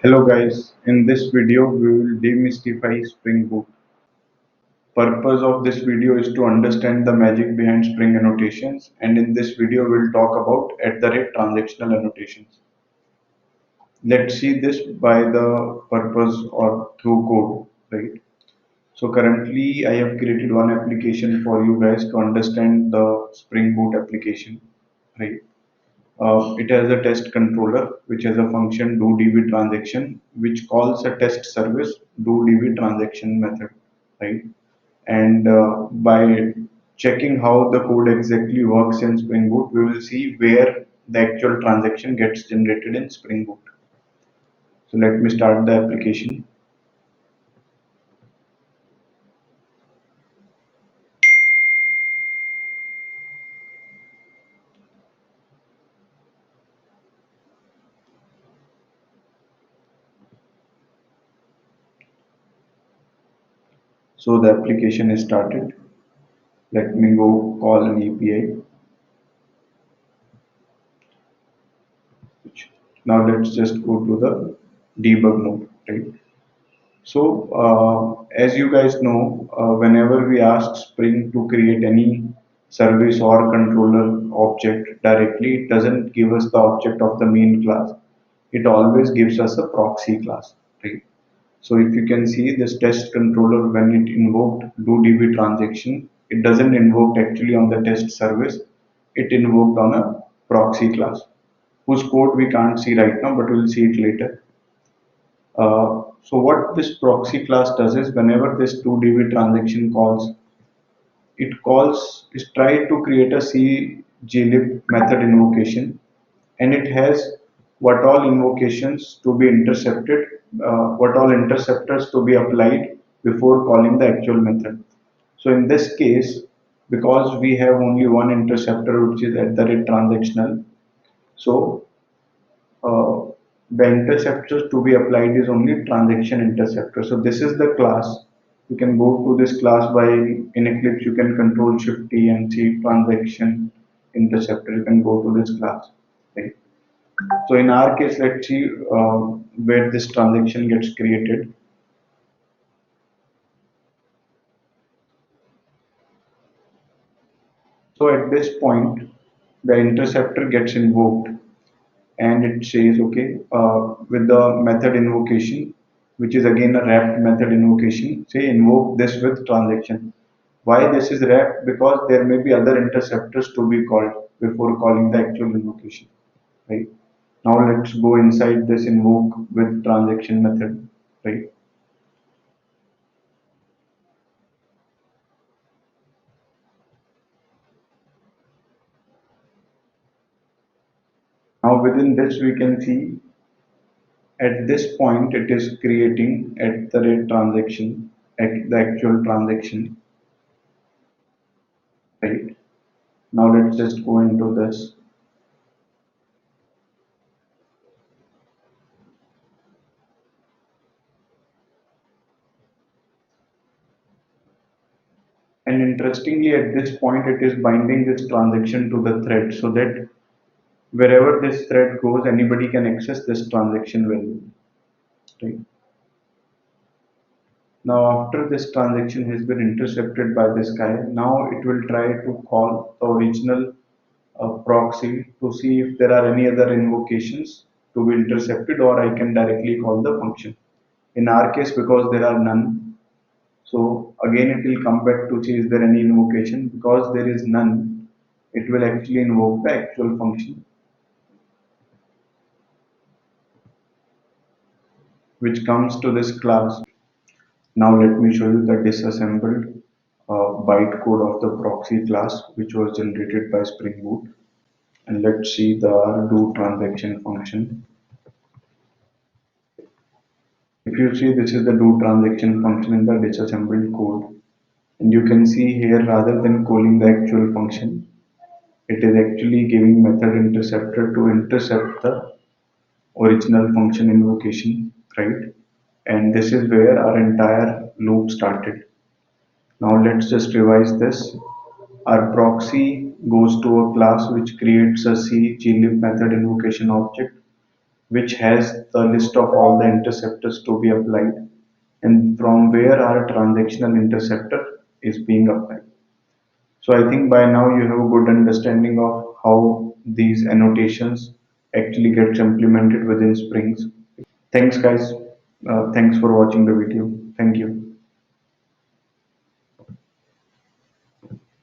Hello guys, in this video we will demystify Spring Boot. Purpose of this video is to understand the magic behind Spring annotations, and in this video we'll talk about transactional annotations. Let's see this by the purpose or through code, right? So currently I have created one application for you guys to understand the Spring Boot application, right? It has a test controller which has a function do transaction which calls a test service do transaction method, right? And by checking how the code exactly works in Spring Boot, we will see where the actual transaction gets generated in Spring Boot. So let me start the application. So the application is started. Let me go call an API. Now let's just go to the debug mode, right? So, as you guys know, whenever we ask Spring to create any service or controller object directly, it doesn't give us the object of the main class. It always gives us a proxy class, right? So, if you can see this test controller, when it invoked do transaction, it doesn't invoke actually on the test service. It invoked on a proxy class, whose code we can't see right now, but we'll see it later. So what this proxy class does is whenever this 2DB transaction calls, it tries to create a cglib method invocation, and it has what all invocations to be intercepted, what all interceptors to be applied before calling the actual method. So in this case, because we have only one interceptor which is at the rate transactional, so uh, the interceptors to be applied is only transaction interceptor. So this is the class. You can go to this class by in Eclipse. You can control Shift T and see transaction interceptor. You can go to this class. Right. So in our case, let's see where this transaction gets created. So at this point, the interceptor gets invoked and it says okay with the method invocation, which is again a wrapped method invocation, say invoke this with transaction. Why this is wrapped? Because there may be other interceptors to be called before calling the actual invocation, right? Now let's go inside this invoke with transaction method, right? Now within this we can see at this point it is creating at the rate transaction, at the actual transaction, right? Now let's just go into this. And interestingly, at this point, it is binding this transaction to the thread so that wherever this thread goes, anybody can access this transaction value. Right? Now, after this transaction has been intercepted by this guy, now it will try to call the original proxy to see if there are any other invocations to be intercepted, or I can directly call the function. In our case, because there are none, so again it will come back to see is there any invocation. Because there is none, it will actually invoke the actual function which comes to this class. Now let me show you the disassembled bytecode of the proxy class which was generated by Spring Boot. And let's see the do transaction function. If you see, this is the do transaction function in the disassembled code. And you can see here, rather than calling the actual function, it is actually giving method interceptor to intercept the original function invocation, right? And this is where our entire loop started. Now let's just revise this. Our proxy goes to a class which creates a cglib method invocation object. which has the list of all the interceptors to be applied and from where our transactional interceptor is being applied. So I think by now you have a good understanding of how these annotations actually gets implemented within Springs. Thanks guys. Thanks for watching the video. Thank you.